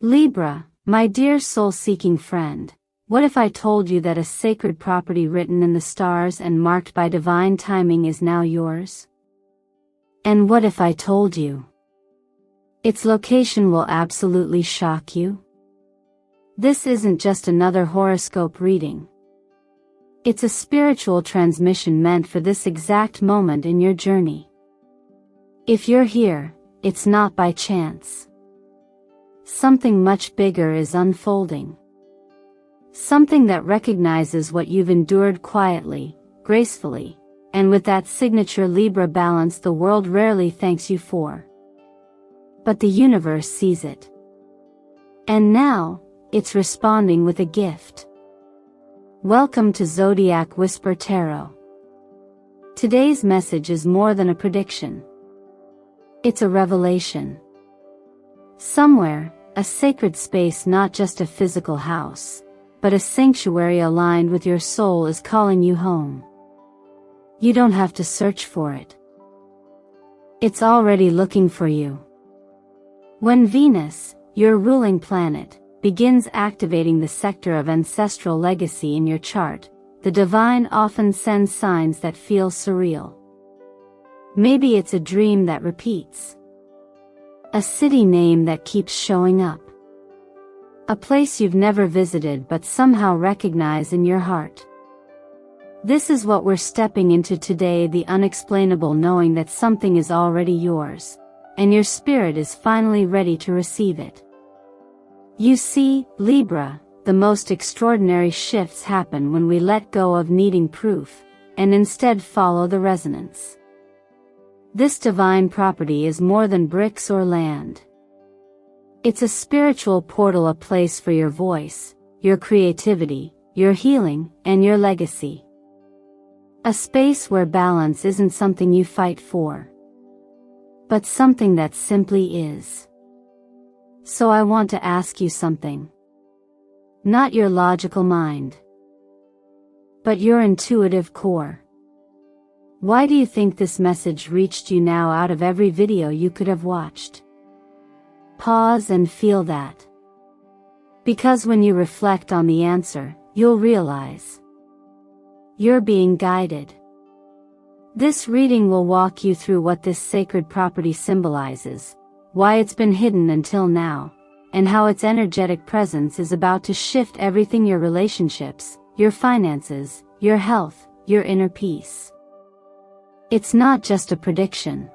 Libra, my dear soul-seeking friend, what if I told you that a sacred property written in the stars and marked by divine timing is now yours? And what if I told you its location will absolutely shock you? This isn't just another horoscope reading. It's a spiritual transmission meant for this exact moment in your journey. If you're here, it's not by chance. Something much bigger is unfolding. Something that recognizes what you've endured quietly, gracefully, and with that signature Libra balance the world rarely thanks you for. But the universe sees it. And now, it's responding with a gift. Welcome to Zodiac Whisper Tarot. Today's message is more than a prediction. It's a revelation. Somewhere, a sacred space, not just a physical house, but a sanctuary aligned with your soul, is calling you home. You don't have to search for it. It's already looking for you. When Venus, your ruling planet, begins activating the sector of ancestral legacy in your chart, the divine often sends signs that feel surreal. Maybe it's a dream that repeats. A city name that keeps showing up. A place you've never visited but somehow recognize in your heart. This is what we're stepping into today, the unexplainable knowing that something is already yours, and your spirit is finally ready to receive it. You see, Libra, the most extraordinary shifts happen when we let go of needing proof, and instead follow the resonance. This divine property is more than bricks or land. It's a spiritual portal, a place for your voice, your creativity, your healing, and your legacy. A space where balance isn't something you fight for, but something that simply is. So I want to ask you something. Not your logical mind, but your intuitive core. Why do you think this message reached you now out of every video you could have watched? Pause and feel that. Because when you reflect on the answer, you'll realize you're being guided. This reading will walk you through what this sacred property symbolizes, why it's been hidden until now, and how its energetic presence is about to shift everything: your relationships, your finances, your health, your inner peace. It's not just a prediction.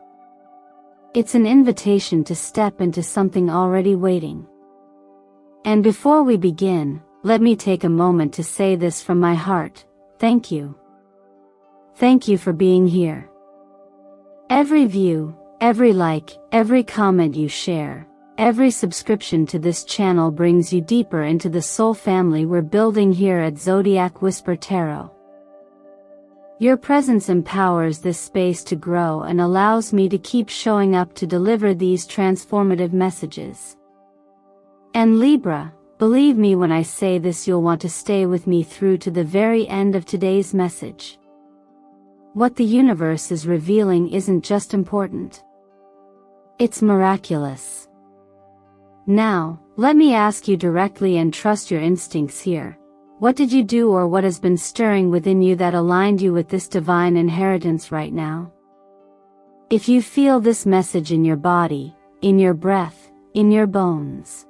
It's an invitation to step into something already waiting. And before we begin, let me take a moment to say this from my heart: thank you. Thank you for being here. Every view, every like, every comment you share, every subscription to this channel brings you deeper into the soul family we're building here at Zodiac Whisper Tarot. Your presence empowers this space to grow and allows me to keep showing up to deliver these transformative messages. And Libra, believe me when I say this, you'll want to stay with me through to the very end of today's message. What the universe is revealing isn't just important. It's miraculous. Now, let me ask you directly, and trust your instincts here. What did you do, or what has been stirring within you that aligned you with this divine inheritance right now? If you feel this message in your body, in your breath, in your bones,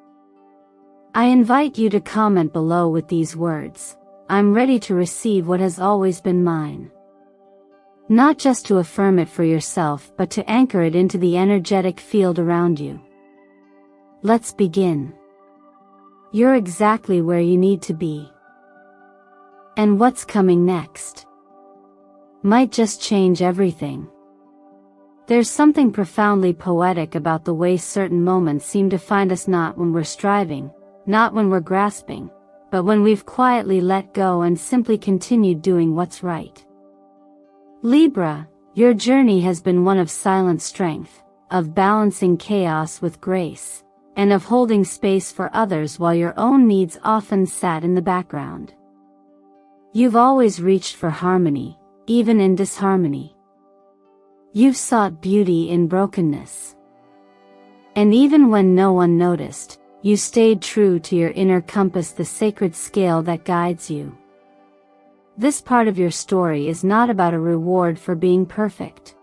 I invite you to comment below with these words: I'm ready to receive what has always been mine. Not just to affirm it for yourself, but to anchor it into the energetic field around you. Let's begin. You're exactly where you need to be. And what's coming next might just change everything. There's something profoundly poetic about the way certain moments seem to find us, not when we're striving, not when we're grasping, but when we've quietly let go and simply continued doing what's right. Libra, your journey has been one of silent strength, of balancing chaos with grace, and of holding space for others while your own needs often sat in the background. You've always reached for harmony, even in disharmony. You've sought beauty in brokenness. And even when no one noticed, you stayed true to your inner compass, the sacred scale that guides you. This part of your story is not about a reward for being perfect.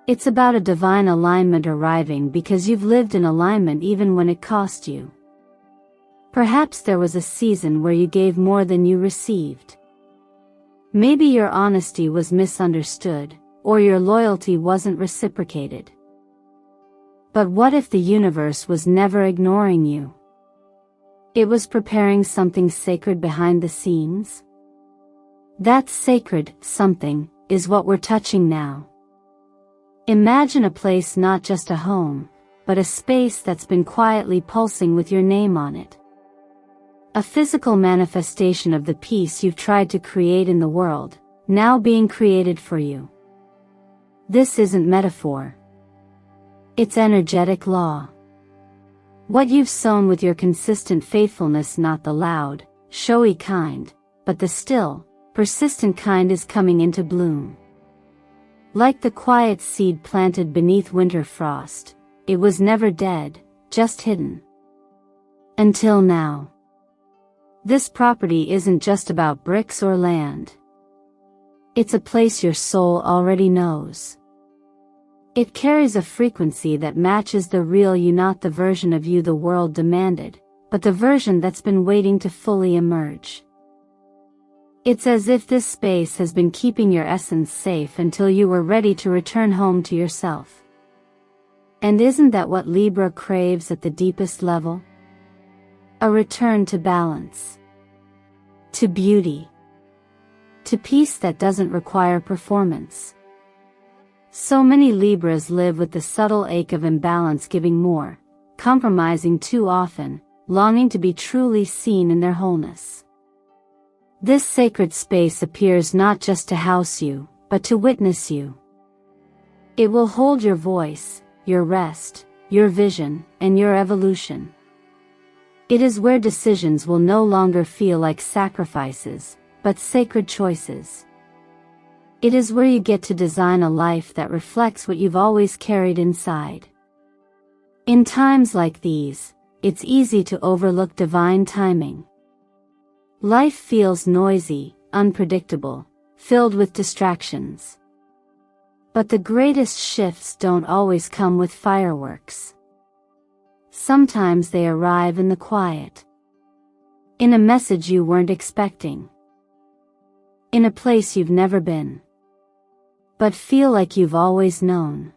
It's about a divine alignment arriving because you've lived in alignment even when it cost you. Perhaps there was a season where you gave more than you received. Maybe your honesty was misunderstood, or your loyalty wasn't reciprocated. But what if the universe was never ignoring you? It was preparing something sacred behind the scenes? That sacred something is what we're touching now. Imagine a place, not just a home, but a space that's been quietly pulsing with your name on it. A physical manifestation of the peace you've tried to create in the world, now being created for you. This isn't metaphor. It's energetic law. What you've sown with your consistent faithfulness, not the loud, showy kind, but the still, persistent kind, is coming into bloom. Like the quiet seed planted beneath winter frost, it was never dead, just hidden. Until now. This property isn't just about bricks or land. It's a place your soul already knows. It carries a frequency that matches the real you, not the version of you the world demanded, but the version that's been waiting to fully emerge. It's as if this space has been keeping your essence safe until you were ready to return home to yourself. And isn't that what Libra craves at the deepest level? A return to balance. To beauty. To peace that doesn't require performance. So many Libras live with the subtle ache of imbalance, giving more, compromising too often, longing to be truly seen in their wholeness. This sacred space appears not just to house you, but to witness you. It will hold your voice, your rest, your vision, and your evolution. It is where decisions will no longer feel like sacrifices, but sacred choices. It is where you get to design a life that reflects what you've always carried inside. In times like these, it's easy to overlook divine timing. Life feels noisy, unpredictable, filled with distractions. But the greatest shifts don't always come with fireworks. Sometimes they arrive in the quiet. In a message you weren't expecting. In a place you've never been. But feel like you've always known.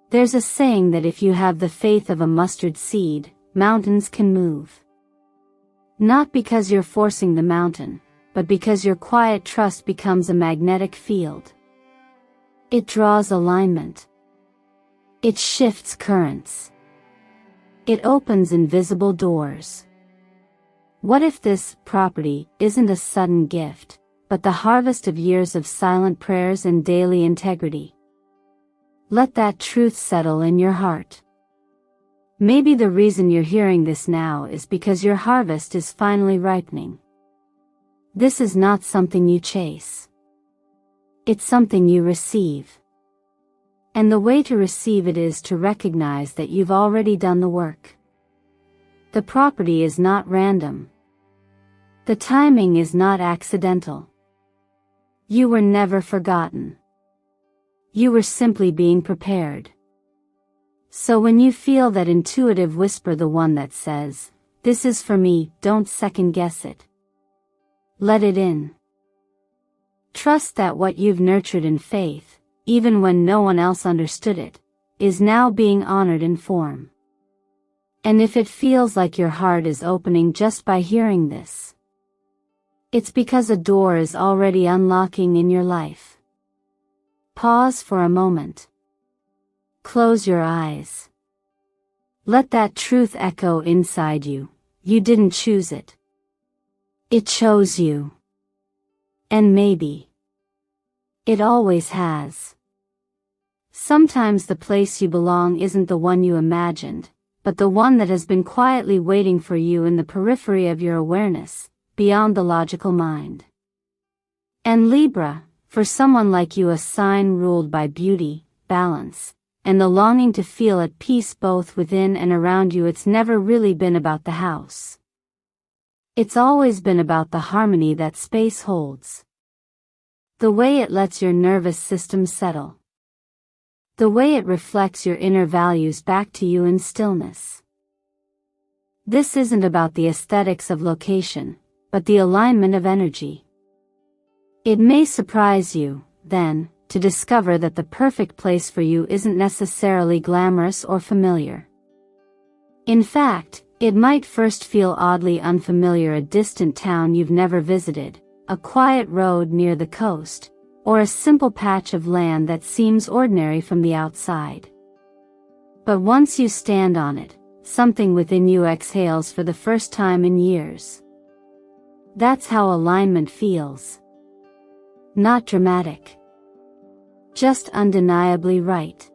There's a saying that if you have the faith of a mustard seed, mountains can move. Not because you're forcing the mountain, but because your quiet trust becomes a magnetic field. It draws alignment. It shifts currents. It opens invisible doors. What if this property isn't a sudden gift, but the harvest of years of silent prayers and daily integrity? Let that truth settle in your heart. Maybe the reason you're hearing this now is because your harvest is finally ripening. This is not something you chase. It's something you receive. And the way to receive it is to recognize that you've already done the work. The property is not random. The timing is not accidental. You were never forgotten. You were simply being prepared. So when you feel that intuitive whisper, the one that says, "This is for me," don't second guess it. Let it in. Trust that what you've nurtured in faith, even when no one else understood it, is now being honored in form. And if it feels like your heart is opening just by hearing this, it's because a door is already unlocking in your life. Pause for a moment. Close your eyes. Let that truth echo inside you. You didn't choose it. It chose you. And maybe it always has. Sometimes the place you belong isn't the one you imagined, but the one that has been quietly waiting for you in the periphery of your awareness, beyond the logical mind. And Libra, for someone like you, a sign ruled by beauty, balance, and the longing to feel at peace both within and around you. It's never really been about the house. It's always been about the harmony that space holds. The way it lets your nervous system settle. The way it reflects your inner values back to you in stillness. This isn't about the aesthetics of location, but the alignment of energy. It may surprise you, then, to discover that the perfect place for you isn't necessarily glamorous or familiar. In fact, it might first feel oddly unfamiliar: a distant town you've never visited, a quiet road near the coast, or a simple patch of land that seems ordinary from the outside. But once you stand on it, something within you exhales for the first time in years. That's how alignment feels. Not dramatic. Just undeniably right.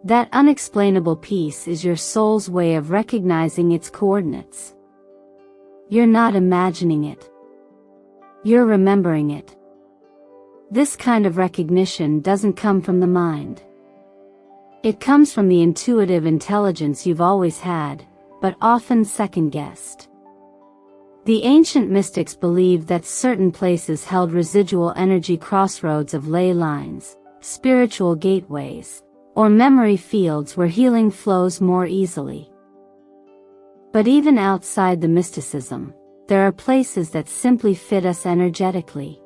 That unexplainable peace is your soul's way of recognizing its coordinates. You're not imagining it. You're remembering it. This kind of recognition doesn't come from the mind. It comes from the intuitive intelligence you've always had, but often second-guessed. The ancient mystics believed that certain places held residual energy, crossroads of ley lines, spiritual gateways, or memory fields where healing flows more easily. But even outside the mysticism, there are places that simply fit us energetically.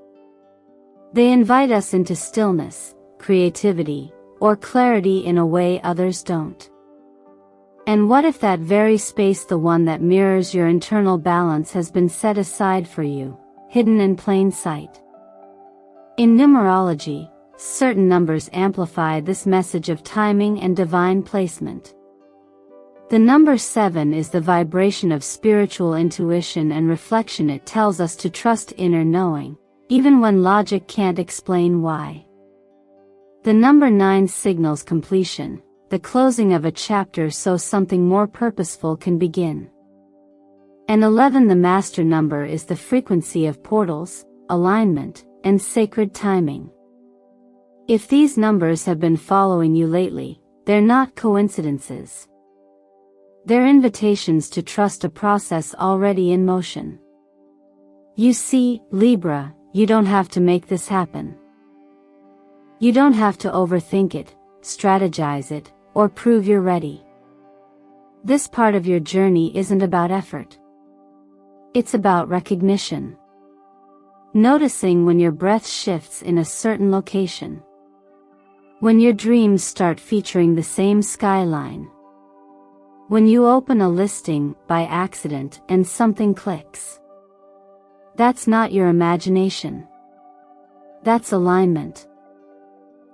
They invite us into stillness, creativity, or clarity in a way others don't. And what if that very space, the one that mirrors your internal balance, has been set aside for you, hidden in plain sight? In numerology, certain numbers amplify this message of timing and divine placement. The number 7 is the vibration of spiritual intuition and reflection. It tells us to trust inner knowing, even when logic can't explain why. The number 9 signals completion, the closing of a chapter so something more purposeful can begin. And 11, the master number, is the frequency of portals, alignment, and sacred timing. If these numbers have been following you lately, they're not coincidences. They're invitations to trust a process already in motion. You see, Libra, you don't have to make this happen. You don't have to overthink it, strategize it, or prove you're ready. This part of your journey isn't about effort. It's about recognition. Noticing when your breath shifts in a certain location. When your dreams start featuring the same skyline. When you open a listing by accident and something clicks. That's not your imagination. That's alignment.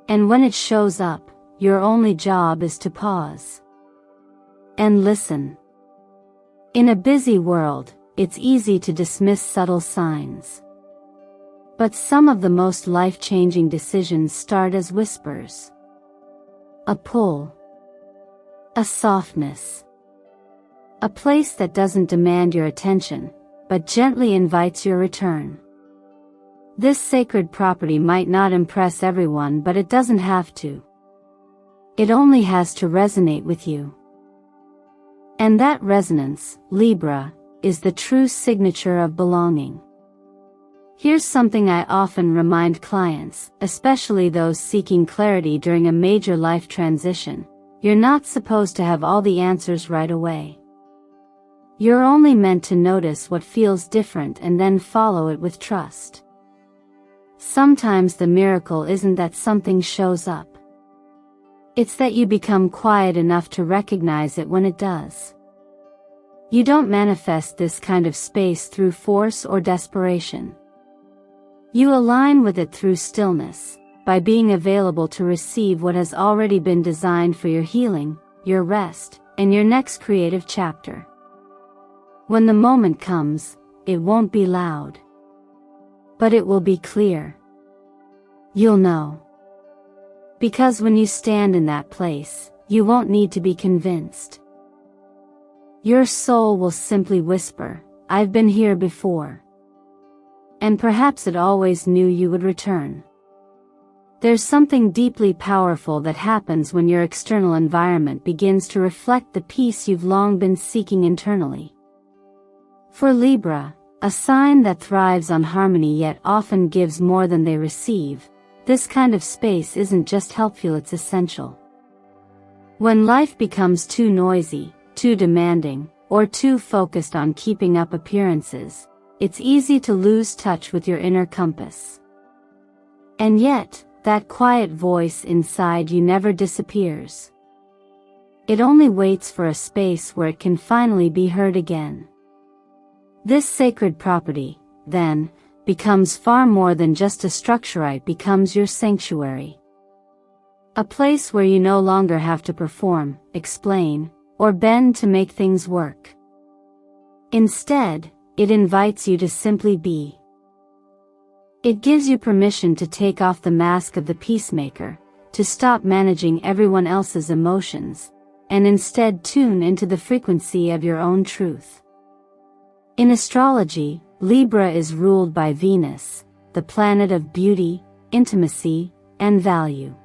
And when it shows up, your only job is to pause and listen. In a busy world, it's easy to dismiss subtle signs. But some of the most life-changing decisions start as whispers. A pull. A softness. A place that doesn't demand your attention, but gently invites your return. This sacred property might not impress everyone, but it doesn't have to. It only has to resonate with you. And that resonance, Libra, is the true signature of belonging. Here's something I often remind clients, especially those seeking clarity during a major life transition: you're not supposed to have all the answers right away. You're only meant to notice what feels different and then follow it with trust. Sometimes the miracle isn't that something shows up. It's that you become quiet enough to recognize it when it does. You don't manifest this kind of space through force or desperation. You align with it through stillness, by being available to receive what has already been designed for your healing, your rest, and your next creative chapter. When the moment comes, it won't be loud. But it will be clear. You'll know. Because when you stand in that place, you won't need to be convinced. Your soul will simply whisper, "I've been here before." And perhaps it always knew you would return. There's something deeply powerful that happens when your external environment begins to reflect the peace you've long been seeking internally. For Libra, a sign that thrives on harmony yet often gives more than they receive, this kind of space isn't just helpful, it's essential. When life becomes too noisy, too demanding, or too focused on keeping up appearances, it's easy to lose touch with your inner compass. And yet, that quiet voice inside you never disappears. It only waits for a space where it can finally be heard again. This sacred property, then, becomes far more than just a structure. It becomes your sanctuary. A place where you no longer have to perform, explain, or bend to make things work. Instead, it invites you to simply be. It gives you permission to take off the mask of the peacemaker, to stop managing everyone else's emotions, and instead tune into the frequency of your own truth. In astrology, Libra is ruled by Venus, the planet of beauty, intimacy, and value.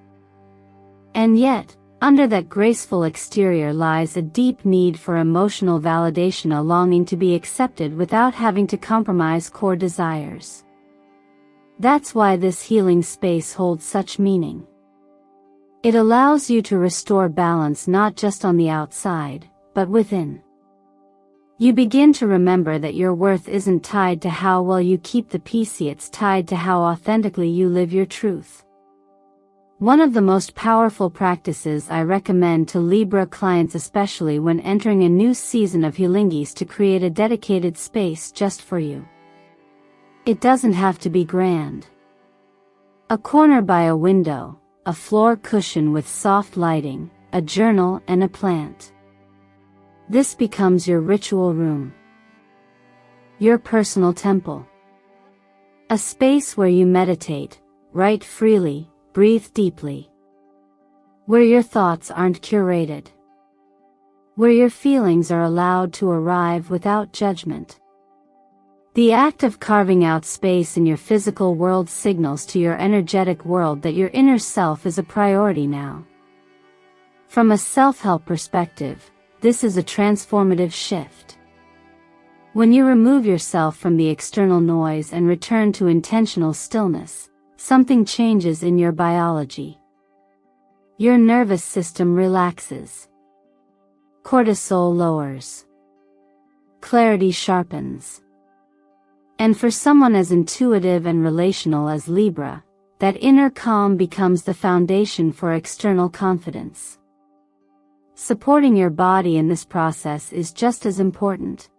And yet, under that graceful exterior lies a deep need for emotional validation, a longing to be accepted without having to compromise core desires. That's why this healing space holds such meaning. It allows you to restore balance not just on the outside, but within. You begin to remember that your worth isn't tied to how well you keep the peace, it's tied to how authentically you live your truth. One of the most powerful practices I recommend to Libra clients, especially when entering a new season of healing, is to create a dedicated space just for you. It doesn't have to be grand. A corner by a window, a floor cushion with soft lighting, a journal and a plant. This becomes your ritual room. Your personal temple. A space where you meditate, write freely, breathe deeply. Where your thoughts aren't curated. Where your feelings are allowed to arrive without judgment. The act of carving out space in your physical world signals to your energetic world that your inner self is a priority now. From a self-help perspective, this is a transformative shift. When you remove yourself from the external noise and return to intentional stillness, something changes in your biology. Your nervous system relaxes. Cortisol lowers. Clarity sharpens. And for someone as intuitive and relational as Libra, that inner calm becomes the foundation for external confidence. Supporting your body in this process is just as important.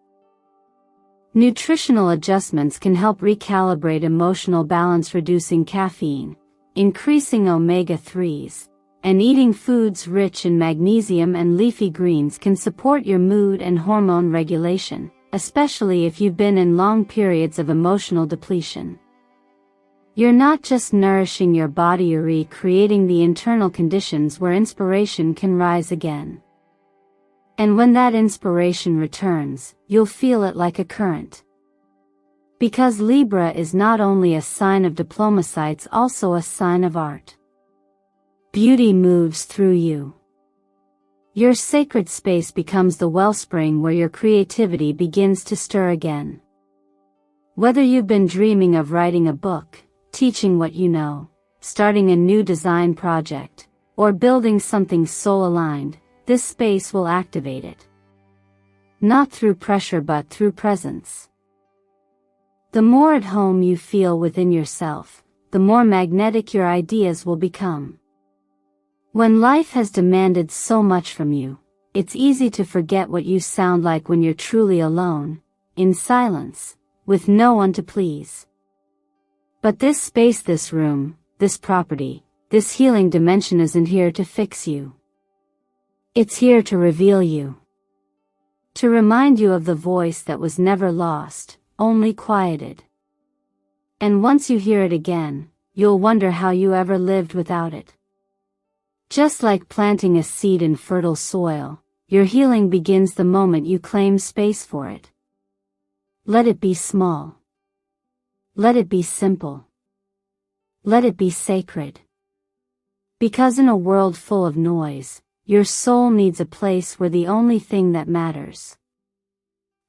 Nutritional adjustments can help recalibrate emotional balance, reducing caffeine, increasing omega-3s, and eating foods rich in magnesium and leafy greens can support your mood and hormone regulation, especially if you've been in long periods of emotional depletion. You're not just nourishing your body, you're recreating the internal conditions where inspiration can rise again. And when that inspiration returns, you'll feel it like a current. Because Libra is not only a sign of diplomacy, it's also a sign of art. Beauty moves through you. Your sacred space becomes the wellspring where your creativity begins to stir again. Whether you've been dreaming of writing a book, teaching what you know, starting a new design project, or building something soul-aligned, this space will activate it. Not through pressure but through presence. The more at home you feel within yourself, the more magnetic your ideas will become. When life has demanded so much from you, it's easy to forget what you sound like when you're truly alone, in silence, with no one to please. But this space, this room, this property, this healing dimension isn't here to fix you. It's here to reveal you. To remind you of the voice that was never lost, only quieted. And once you hear it again, you'll wonder how you ever lived without it. Just like planting a seed in fertile soil, your healing begins the moment you claim space for it. Let it be small. Let it be simple. Let it be sacred. Because in a world full of noise, your soul needs a place where the only thing that matters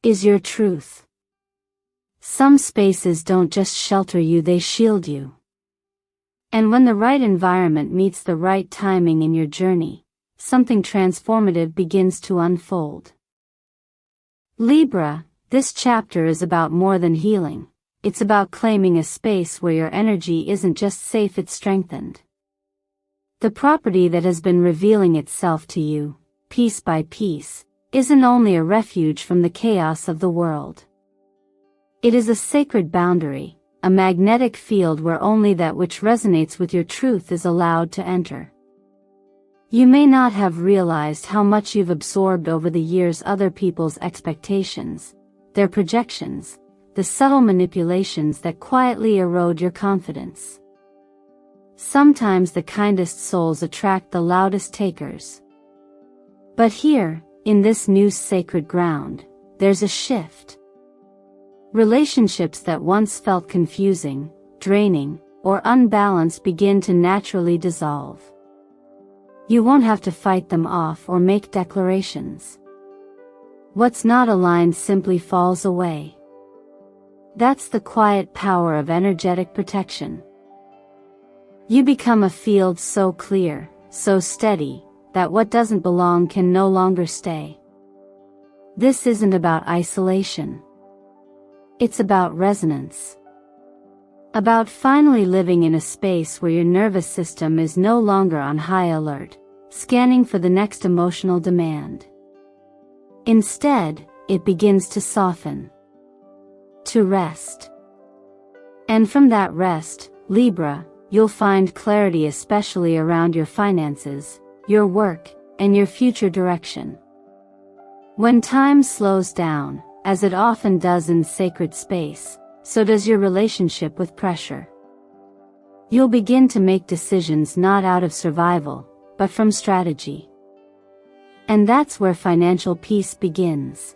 is your truth. Some spaces don't just shelter you, they shield you. And when the right environment meets the right timing in your journey, something transformative begins to unfold. Libra, this chapter is about more than healing. It's about claiming a space where your energy isn't just safe, it's strengthened. The property that has been revealing itself to you, piece by piece, isn't only a refuge from the chaos of the world. It is a sacred boundary, a magnetic field where only that which resonates with your truth is allowed to enter. You may not have realized how much you've absorbed over the years, other people's expectations, their projections, the subtle manipulations that quietly erode your confidence. Sometimes the kindest souls attract the loudest takers. But here, in this new sacred ground, there's a shift. Relationships that once felt confusing, draining, or unbalanced begin to naturally dissolve. You won't have to fight them off or make declarations. What's not aligned simply falls away. That's the quiet power of energetic protection. You become a field so clear, so steady, that what doesn't belong can no longer stay. This isn't about isolation. It's about resonance. About finally living in a space where your nervous system is no longer on high alert, scanning for the next emotional demand. Instead, it begins to soften. To rest. And from that rest, Libra, you'll find clarity, especially around your finances, your work, and your future direction. When time slows down, as it often does in sacred space, so does your relationship with pressure. You'll begin to make decisions not out of survival, but from strategy. And that's where financial peace begins.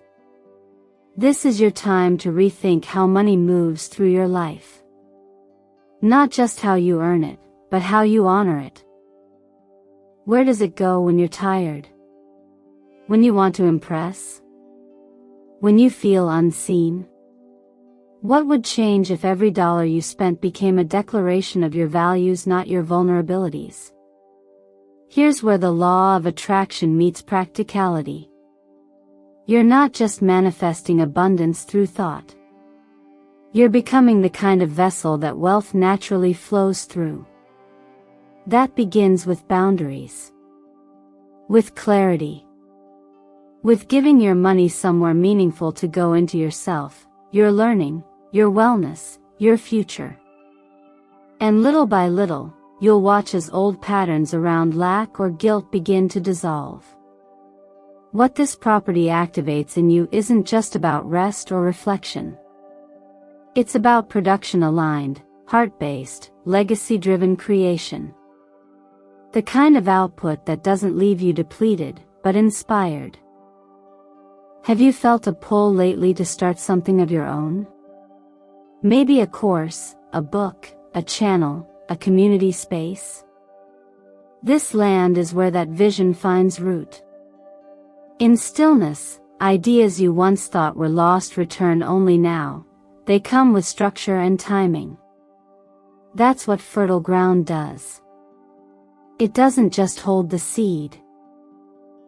This is your time to rethink how money moves through your life. Not just how you earn it, but how you honor it. Where does it go when you're tired? When you want to impress? When you feel unseen? What would change if every dollar you spent became a declaration of your values, not your vulnerabilities? Here's where the law of attraction meets practicality. You're not just manifesting abundance through thought. You're becoming the kind of vessel that wealth naturally flows through. That begins with boundaries. With clarity. With giving your money somewhere meaningful to go into yourself, your learning, your wellness, your future. And little by little, you'll watch as old patterns around lack or guilt begin to dissolve. What this property activates in you isn't just about rest or reflection. It's about production-aligned, heart-based, legacy-driven creation. The kind of output that doesn't leave you depleted, but inspired. Have you felt a pull lately to start something of your own? Maybe a course, a book, a channel, a community space? This land is where that vision finds root. In stillness, ideas you once thought were lost return only now. They come with structure and timing. That's what fertile ground does. It doesn't just hold the seed.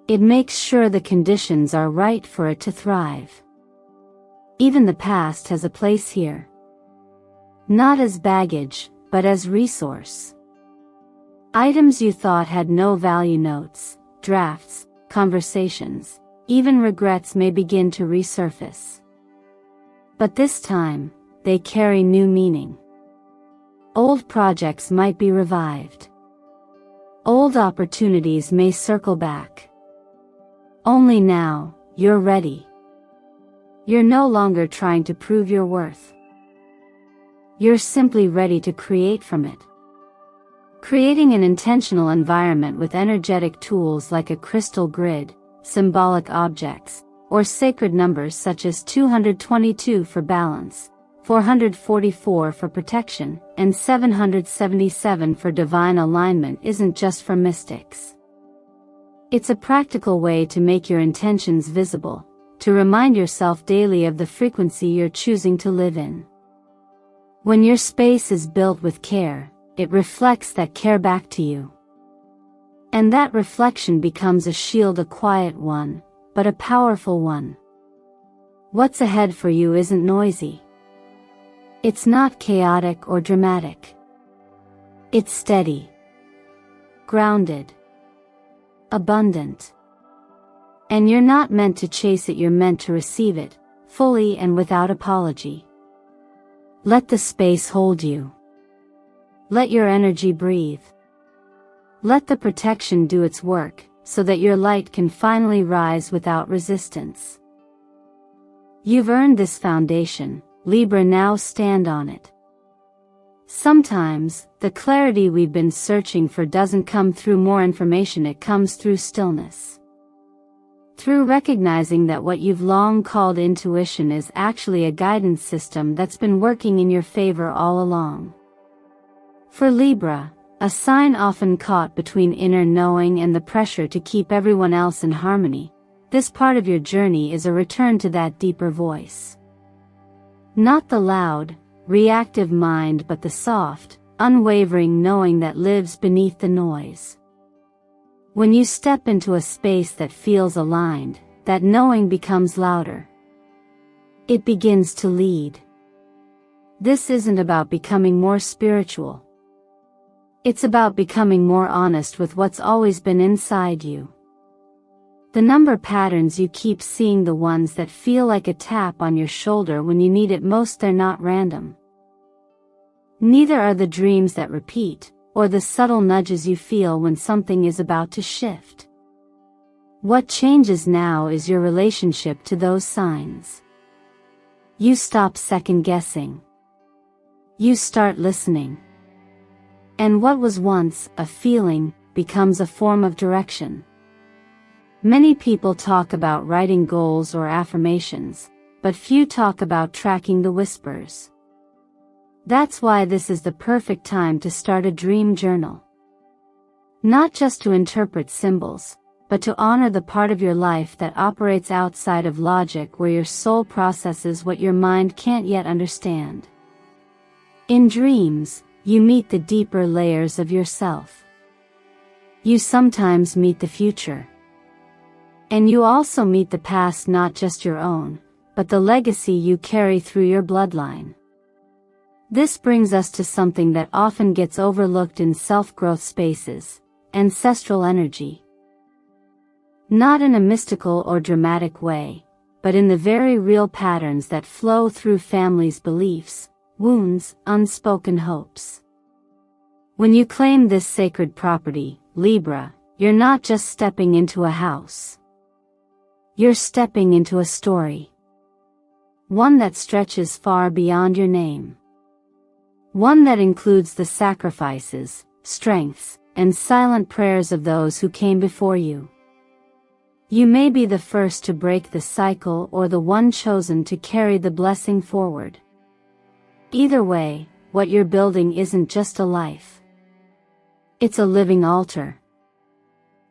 It makes sure the conditions are right for it to thrive. Even the past has a place here. Not as baggage, but as resource. Items you thought had no value, notes, drafts, conversations, even regrets may begin to resurface. But this time, they carry new meaning. Old projects might be revived. Old opportunities may circle back. Only now, you're ready. You're no longer trying to prove your worth. You're simply ready to create from it. Creating an intentional environment with energetic tools like a crystal grid, symbolic objects, or sacred numbers such as 222 for balance, 444 for protection, and 777 for divine alignment isn't just for mystics. It's a practical way to make your intentions visible, to remind yourself daily of the frequency you're choosing to live in. When your space is built with care, it reflects that care back to you. And that reflection becomes a shield, a quiet one, but a powerful one. What's ahead for you isn't noisy. It's not chaotic or dramatic. It's steady, grounded, abundant. And you're not meant to chase it, you're meant to receive it, fully and without apology. Let the space hold you. Let your energy breathe. Let the protection do its work, so that your light can finally rise without resistance. You've earned this foundation, Libra, now stand on it. Sometimes, the clarity we've been searching for doesn't come through more information, it comes through stillness. Through recognizing that what you've long called intuition is actually a guidance system that's been working in your favor all along. For Libra, a sign often caught between inner knowing and the pressure to keep everyone else in harmony, this part of your journey is a return to that deeper voice. Not the loud, reactive mind, but the soft, unwavering knowing that lives beneath the noise. When you step into a space that feels aligned, that knowing becomes louder. It begins to lead. This isn't about becoming more spiritual. It's about becoming more honest with what's always been inside you. The number patterns you keep seeing, the ones that feel like a tap on your shoulder when you need it most, they're not random. Neither are the dreams that repeat, or the subtle nudges you feel when something is about to shift. What changes now is your relationship to those signs. You stop second-guessing. You start listening. And what was once a feeling becomes a form of direction. Many people talk about writing goals or affirmations, but few talk about tracking the whispers. That's why this is the perfect time to start a dream journal. Not just to interpret symbols, but to honor the part of your life that operates outside of logic, where your soul processes what your mind can't yet understand. In dreams, you meet the deeper layers of yourself. You sometimes meet the future. And you also meet the past, not just your own, but the legacy you carry through your bloodline. This brings us to something that often gets overlooked in self-growth spaces: ancestral energy. Not in a mystical or dramatic way, but in the very real patterns that flow through families' beliefs, wounds, unspoken hopes. When you claim this sacred property, Libra, you're not just stepping into a house. You're stepping into a story. One that stretches far beyond your name. One that includes the sacrifices, strengths, and silent prayers of those who came before you. You may be the first to break the cycle, or the one chosen to carry the blessing forward. Either way, what you're building isn't just a life. It's a living altar.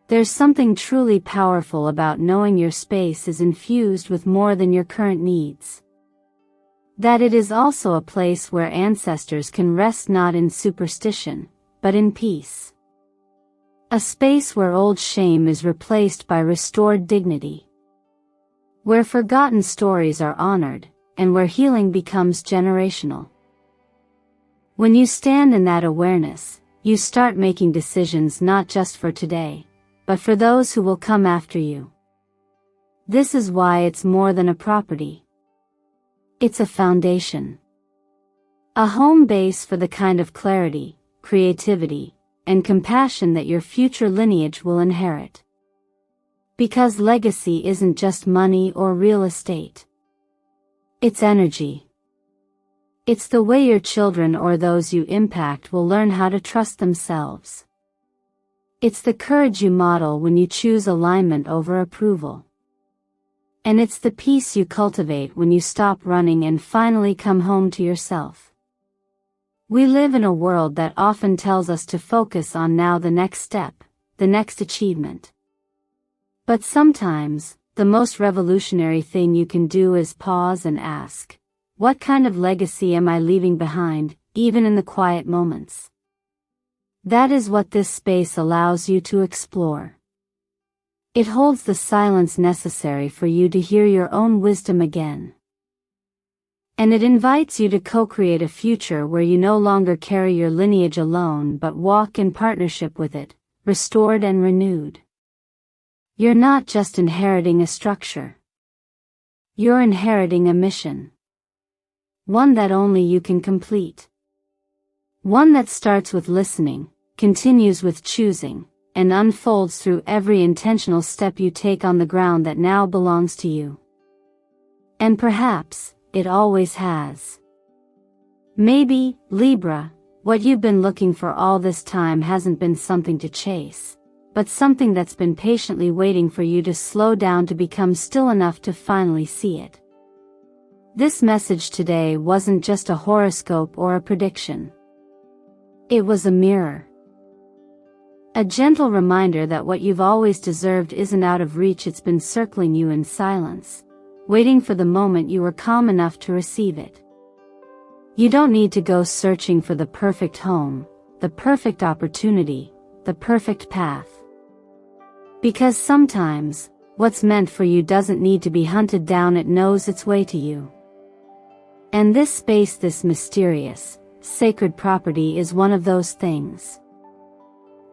There's something truly powerful about knowing your space is infused with more than your current needs. That it is also a place where ancestors can rest, not in superstition, but in peace. A space where old shame is replaced by restored dignity. Where forgotten stories are honored, and where healing becomes generational. When you stand in that awareness, you start making decisions not just for today, but for those who will come after you. This is why it's more than a property. It's a foundation. A home base for the kind of clarity, creativity, and compassion that your future lineage will inherit. Because legacy isn't just money or real estate. It's energy. It's the way your children or those you impact will learn how to trust themselves. It's the courage you model when you choose alignment over approval. And it's the peace you cultivate when you stop running and finally come home to yourself. We live in a world that often tells us to focus on now, the next step, the next achievement. But sometimes, the most revolutionary thing you can do is pause and ask, what kind of legacy am I leaving behind, even in the quiet moments? That is what this space allows you to explore. It holds the silence necessary for you to hear your own wisdom again. And it invites you to co-create a future where you no longer carry your lineage alone but walk in partnership with it, restored and renewed. You're not just inheriting a structure. You're inheriting a mission. One that only you can complete. One that starts with listening, continues with choosing, and unfolds through every intentional step you take on the ground that now belongs to you. And perhaps, it always has. Maybe, Libra, what you've been looking for all this time hasn't been something to chase, but something that's been patiently waiting for you to slow down to become still enough to finally see it. This message today wasn't just a horoscope or a prediction. It was a mirror. A gentle reminder that what you've always deserved isn't out of reach. It's been circling you in silence, waiting for the moment you were calm enough to receive it. You don't need to go searching for the perfect home, the perfect opportunity, the perfect path. Because sometimes, what's meant for you doesn't need to be hunted down, it knows its way to you. And this space, this mysterious, sacred property is one of those things.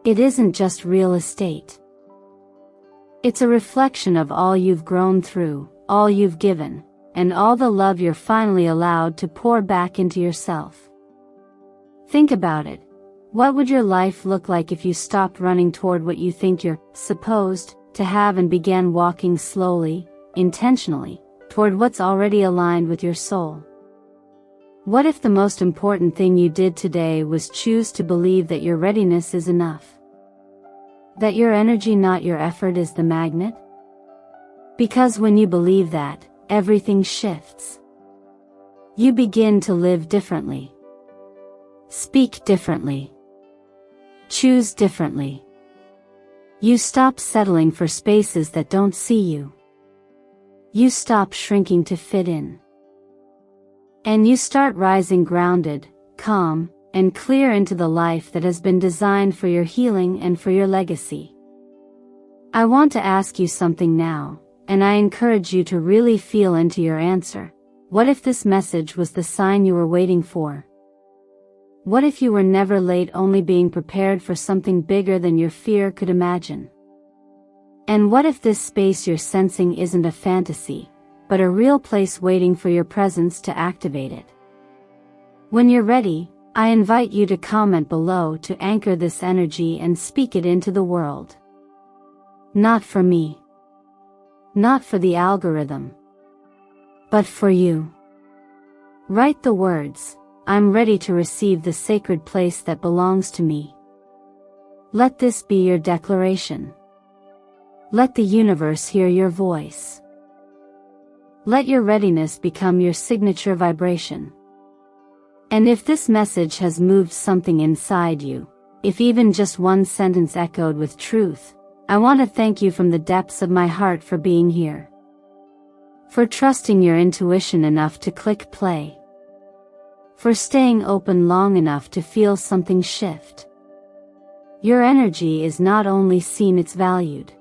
It isn't just real estate. It's a reflection of all you've grown through, all you've given, and all the love you're finally allowed to pour back into yourself. Think about it. What would your life look like if you stopped running toward what you think you're supposed to have and began walking slowly, intentionally, toward what's already aligned with your soul? What if the most important thing you did today was choose to believe that your readiness is enough? That your energy, not your effort, is the magnet? Because when you believe that, everything shifts. You begin to live differently. Speak differently. Choose differently. You stop settling for spaces that don't see you. You stop shrinking to fit in. And you start rising grounded, calm, and clear into the life that has been designed for your healing and for your legacy. I want to ask you something now, and I encourage you to really feel into your answer. What if this message was the sign you were waiting for? What if you were never late, only being prepared for something bigger than your fear could imagine? And what if this space you're sensing isn't a fantasy, but a real place waiting for your presence to activate it? When you're ready, I invite you to comment below to anchor this energy and speak it into the world. Not for me. Not for the algorithm. But for you. Write the words, "I'm ready to receive the sacred place that belongs to me." Let this be your declaration. Let the universe hear your voice. Let your readiness become your signature vibration. And if this message has moved something inside you, if even just one sentence echoed with truth, I want to thank you from the depths of my heart for being here. For trusting your intuition enough to click play. For staying open long enough to feel something shift. Your energy is not only seen, it's valued.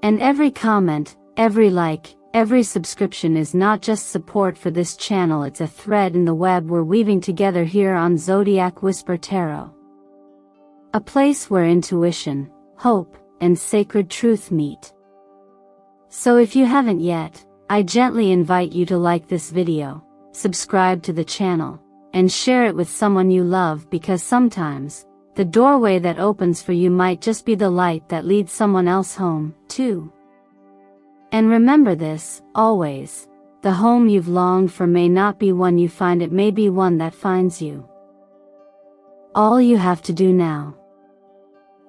And every comment, every like, every subscription is not just support for this channel, it's a thread in the web we're weaving together here on Zodiac Whisper Tarot. A place where intuition, hope, and sacred truth meet. So if you haven't yet, I gently invite you to like this video, subscribe to the channel, and share it with someone you love, because sometimes, the doorway that opens for you might just be the light that leads someone else home, too. And remember this, always, the home you've longed for may not be one you find, it may be one that finds you. All you have to do now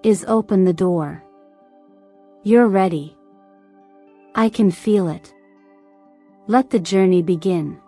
is open the door. You're ready. I can feel it. Let the journey begin.